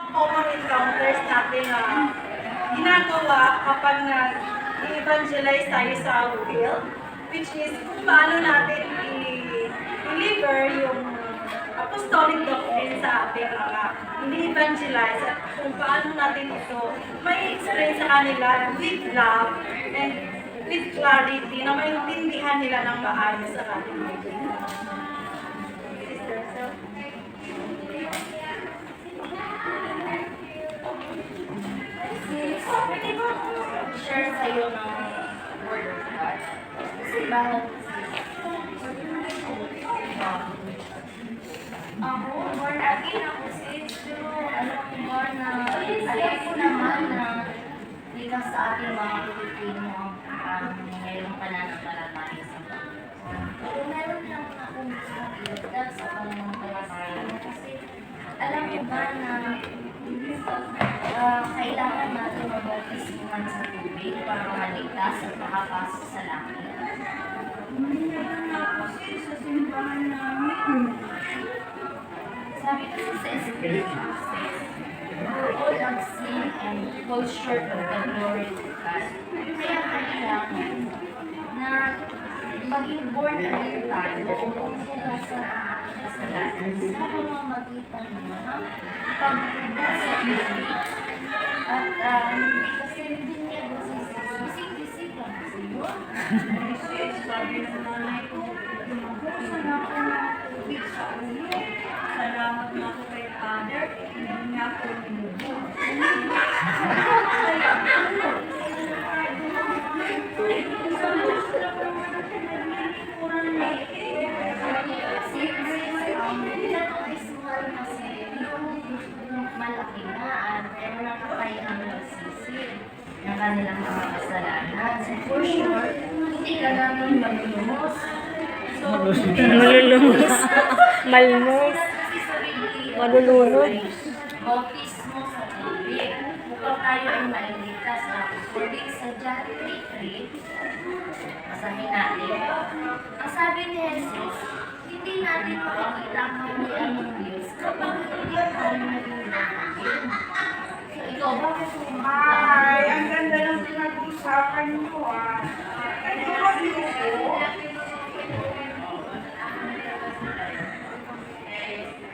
Common encounters natin na ginagawa kapag nag-evangelize tayo sa field, which is kung paano natin i-deliver yung apostolic doctrine sa ating mga ini-evangelize at kung paano natin ito may explain sa kanila with love and with clarity na maintindihan nila ng maayos sa ating meeting. Sister, so, pwede ba share sa'yo ng word of God? Kasi bakit ako, born again ako sis, pero alam ko naman na likas sa ating mga Pilipino ang mayroong pananampalataya sa Panginoon. Pero meron lang akong gusto iligtas sa pananampalataya kasi alam ko ba na kailangan natin mag-bautismuhan sa tubig para maligtas at makapasok sa langit. Hindi naman ako sa simbahan namin. Sabi kasi sa Scripture says, "For all have sinned and fall short of the glory of God." Kaya kailangan na maging born again tayo o kumbaga sa kasalanan sa pamamagitan ng pagbubukas sa tubig. At hindi kasi hindi niya bisig-bisig lang kasi yun. sabi ng nanay ko, lumabusan ako ng tubig sa ulo. Salamat na ako kay Father, hindi niya ako linubo. Malaki na at pero nakakayang magsisip ng kanilang mga kasalanan. So for sure, hindi ka namin malulumos. So, Malulumos. Malmos. Malulunod. Bautismo sa tubig. Upang tayo ay maliligtas na according sa John 3:3, masahin natin. Ang sabi ni Jesus, hindi natin makikita ang kaharian ng Diyos kapag hindi tayo naging. So ikaw ba kung Ay, ang ganda ng pinag-usapan niyo ah. Ano kasi ko?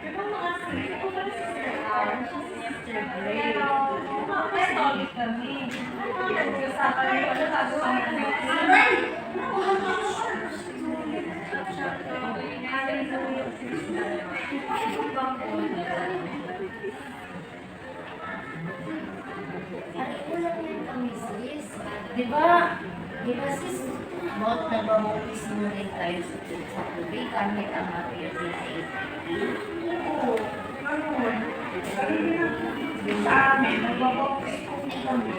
Diba mga sister ko ba sister Anne, sister Gray? Apostolic kami. Nag-usapan niyo ano gagawa natin? Di ba sis, nagbabautismo rin tayo sa tubig kahit ang material ay Oo. Ganun. Sa amin, nagbabautismo kami.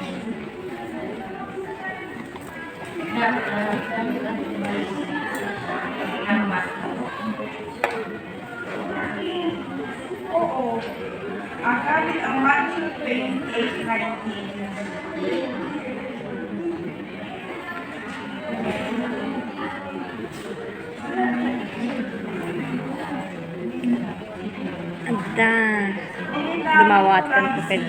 Oo. Ang gamit ang Matthew 28:19. Anda. Dumawat ka ng pupil.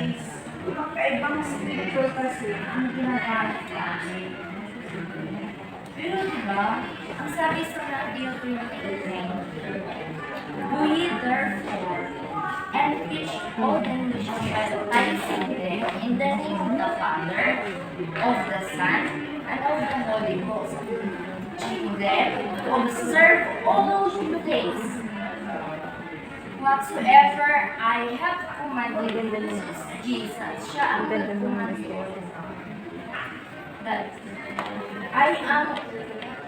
Magkaibang scripture kasi ang ginagamit namin. Pero diba, ang sabi sa Matthew 28:19, "Go ye therefore and teach all the nations, baptizing them in the name of the Father, of the Son, and of the Holy Ghost, teaching them to observe all things whatsoever I have commanded Jesus." Siya ang nagcommand that I am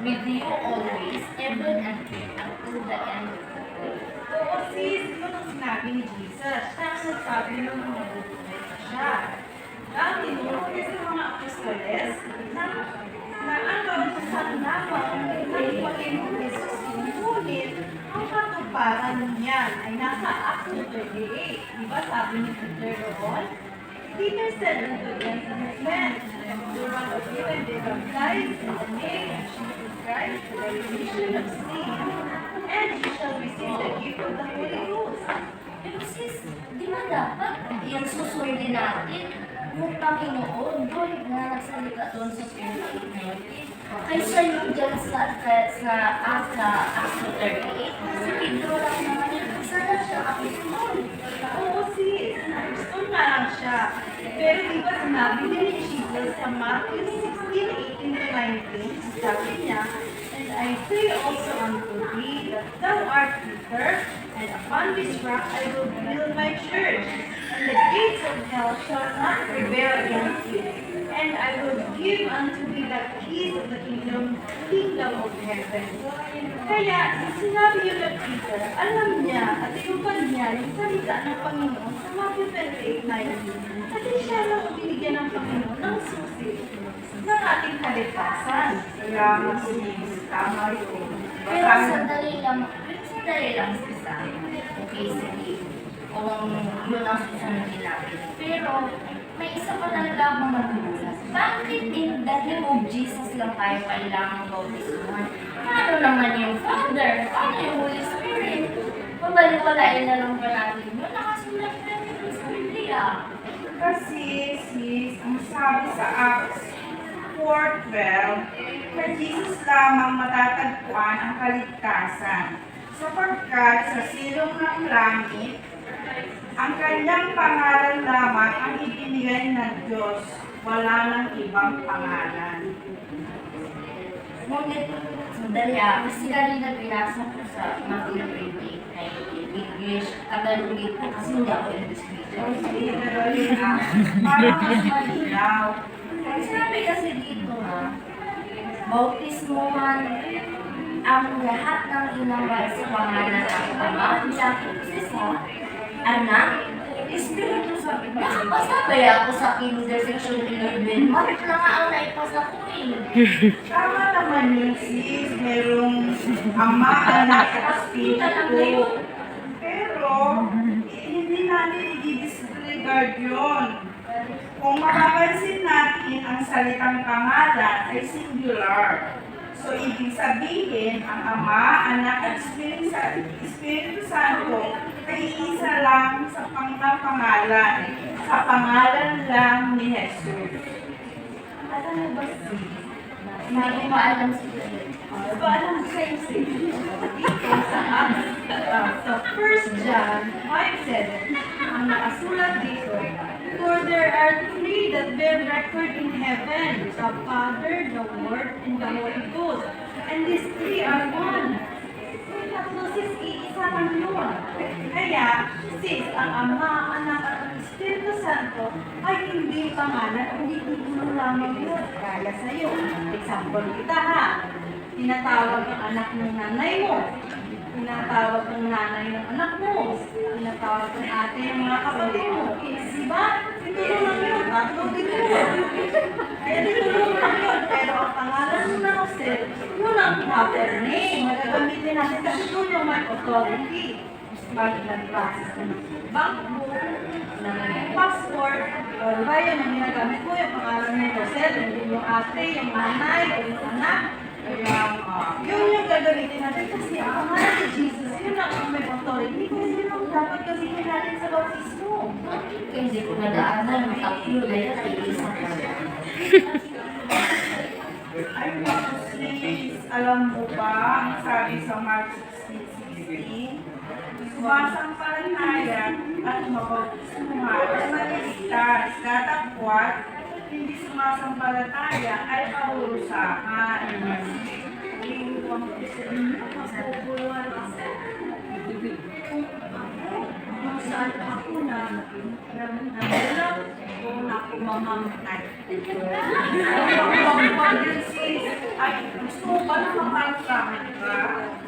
with you always, even until the end of the world. Oo, sis, ito ang sinabi ni Jesus. Siya ang nagsabi ng mga buhay pa siya. Ang tinuro niya sa mga apostoles na ang kautusan lamang ng ipagin ng Jesus. Ngunit, ang katuparan niya ay nasa Acts 38. Diba sabi ni Peter roon? Peter said unto them, "Men, you want to give and be baptized in the name of Jesus Christ for the remission of sin, and you shall receive the gift of the Holy Ghost." Pero sis, di ba dapat yung susundin natin yung Panginoon doon na nagsalita doon sa 28:19? Kaysa yung dyan sa Acts 38, kasi Pedro lang naman yun. Isa na siya, apostol. Oo, sis. Gusto nga lang siya. Pero di ba sinabi din ni Jesus sa Matthew 16:18-19, sabi niya, "And I say also unto thee that thou art Peter, and upon this rock I will build my church, and the gates of hell shall not prevail against it. And I will give unto thee the keys of the kingdom of heaven." Kaya, sinabi yun na Peter, alam niya at inupan niya yung salita ng Panginoon sa Matthew 28:19. Kasi siya lang ang binigyan ng Panginoon ng susi ng ating kaligtasan. Salamat sis. Tama yun. Pero sandali lang sa okay, sige. Kung yun ang susundin natin. Pero, may isa pa talaga akong magulat. Bakit in the name of Jesus lang tayo kailangang bautismuhan? Paano naman yung Father? Paano yung Holy Spirit? Pabaliwalain na lang ba natin yun? Nakasulat na rin sa Biblia. Kasi sis, ang sabi sa Acts 4:12, kay Jesus lamang matatagpuan ang kaligtasan, sapagkat sa silong ng langit, ang kanyang pangalan lamang ang ibinigay ng Diyos, wala ng ibang pangalan. Ngunit, sandali kasi kanina binasa ko sa Matthew 28:19, English, Tagalogin ko kasi hindi ako English speaker. Para mas malinaw. Ang sinabi kasi dito bautismuhan ang lahat ng inawal sa pangalan ng Ama, Diyos sa Anak, Espiritu Santo. Nakapasa ba ako sa kinder section 11? Bakit na nga ang naipasa ko Tama naman yun sis, merong Ama, Anak, at Espiritu. Pero, hindi natin i-disregard yun. Kung mapapansin natin, ang salitang pangalan ay singular. So, ibig sabihin, ang Ama, Anak, at Espiritu Santo ay isa lang sa pangalan. Sa pangalan lang ni Jesus. Alam mo ba hindi ko maalam si So, alam ko sa'yo, sis, dito sa 1 John 5:7, ang nakasulat dito, "For there are three that bear record in heaven, the Father, the Word, and the Holy Ghost. And these three are one." Yung tatlo, sis, iisa lang yun. Kaya, sis, ang Ama, Anak, at ang Espiritu Santo ay hindi pangalan, kundi titulo lamang yun. Kaya sa'yo, example kita ha, tinatawag ang anak ng nanay mo, tinatawag ang nanay ng anak mo, tinatawag ang ate ng mga kapatid mo. Diba? Titulo lang yun, tatlo titulo. Kaya titulo lang yun, pero ang pangalan mo na Jose, yun ang proper name. Magagamitin natin kasi doon yung may authority. Bakit nag-process ka ng bank book, ng passport, o diba yun ang ginagamit mo, yung pangalan mo Jose, yung ate, yung nanay, o yung anak. Yun yung gagamitin natin kasi ang pangalan ni Jesus, yun ang may authority kasi yun ang dapat gamitin natin sa bautismo. hindi ko nadaanan ng tatlo na yun ay isa pa. Ay, sis, alam mo ba, ang sabi sa Mark 16:16, sumasampalataya at mabautismuhan ay maliligtas, datapwat, hindi sumasampalataya ay parurusahan. Iiwan ko sa inyo, mapupuluan ako. Kung saan ako na nagulat, kung ako mamamatay. Ay, gusto mo ba na mapagkaman ka?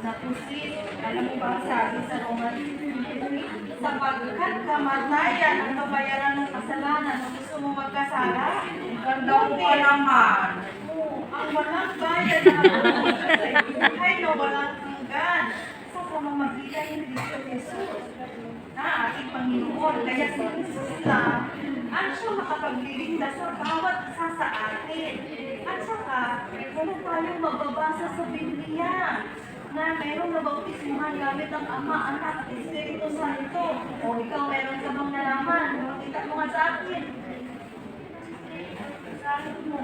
Naku sis, alam mo ba ang sabi sa Roman 15? Sapagkat kamatayan ang kabayaran ng kasalanan, kung gusto mo magkasala, Ganda mo ka naman. ang walang bayad na ay no walang hanggan sa pamamagitan ni Cristo Jesus na ating Panginoon. Kaya si Jesus lang ang siyang makapagliligtas sa bawat isa sa atin. At saka, wala tayong mababasa sa Biblia. na merong nabautismuhan gamit ang Ama, Anak at Espiritu Santo. O ikaw, meron ka bang nalaman? Makita mo nga sa akin. Sabi mo.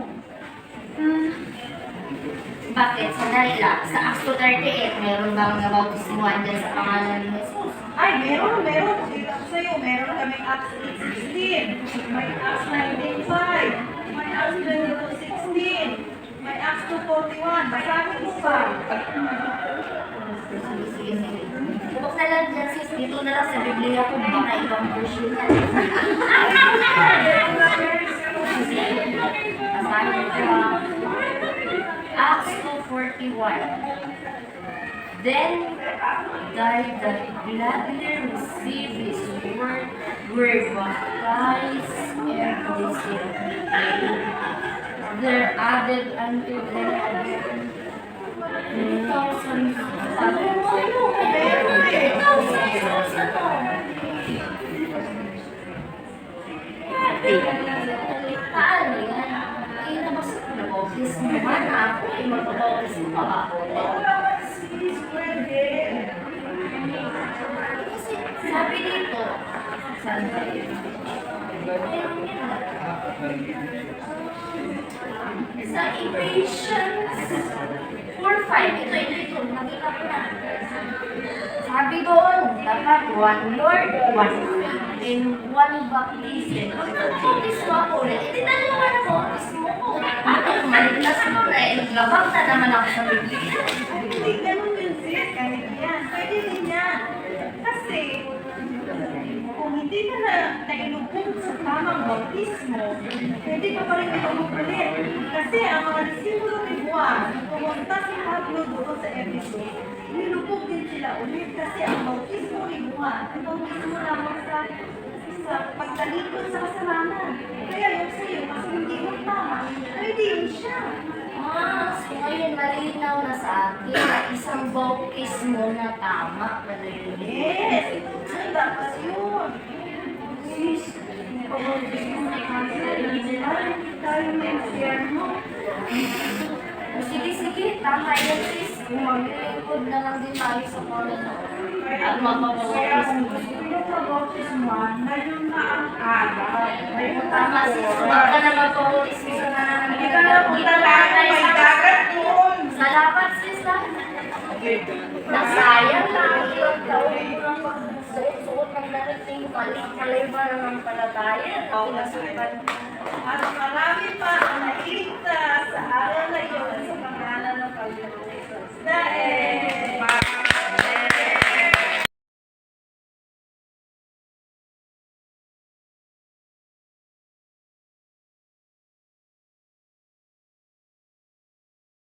Bakit? Sandali lang. Sa Acts 2:38, meron bang nabautismuhan dyan sa pangalan ni Jesus? Ay, meron. Kita ko sa'yo, meron kaming Acts 8:16, may Acts 19:5, may Acts 22:16, may Acts 2:41. Basahin mo pa. Sige. Huwag na lang dyan, sis. Dito na lang sa Biblia ko. Baka ibang version yan. Basahin ko ang Acts 2:41. Then died that gladly received his word were baptized every single day. There added unto them again 2,000. Sabi mo ano? Meron eh. 2,000. Paano yan? Nabasa ko na bautis mo man ako. Magpabautis mo pa ako. Sis, pwede. Kasi sabi dito, sa Ephesians 4:5, ito, nakita ko na. Sabi doon, dapat one Lord, one faith, and one baptism. Baptismo ako ulit. Hindi na naman ang baptismo ko. Ano, maligtas mo na eh. Labang na naman ako sa Biblia. Hindi ganun din sis, kahit yan. Pwede din yan. Kasi, kung hindi ka na nailubog sa tamang bautismo, pwede ka pa rin itulog ulit. Kasi ang mga disipulo ni Juan, pumunta si Pablo doon sa Ephesus, nilubog din sila ulit kasi ang bautismo ni Juan, ang bautismo lamang sa pagtalikod sa kasalanan. Kaya yung sa'yo, kasi hindi mo tama, pwede yun siya. So ngayon malinaw na sa akin na isang bautismo na tama pala yun. Yes, ito dapat yun. Sis, pabautismo na tayo. Hindi tayo may mo. Sige, tama yan sis. Kung maglilingkod na lang din tayo sa Panginoon. At mapapabautismo. Yung pabautismuhan, ngayon na ang araw. Ngayon Tama sis, huwag ka na magpabautismo sa nananalig. Hindi ka na punta tayo, may dagat doon. Salamat sis ha. Nasayang na ang ilang taon mo ng pagsuot ng darating malay ba naman pala tayo? Ako nasipan. At marami pa ang nakita sa araw na iyon sa pangalan ng Panginoon Jesus. Dahil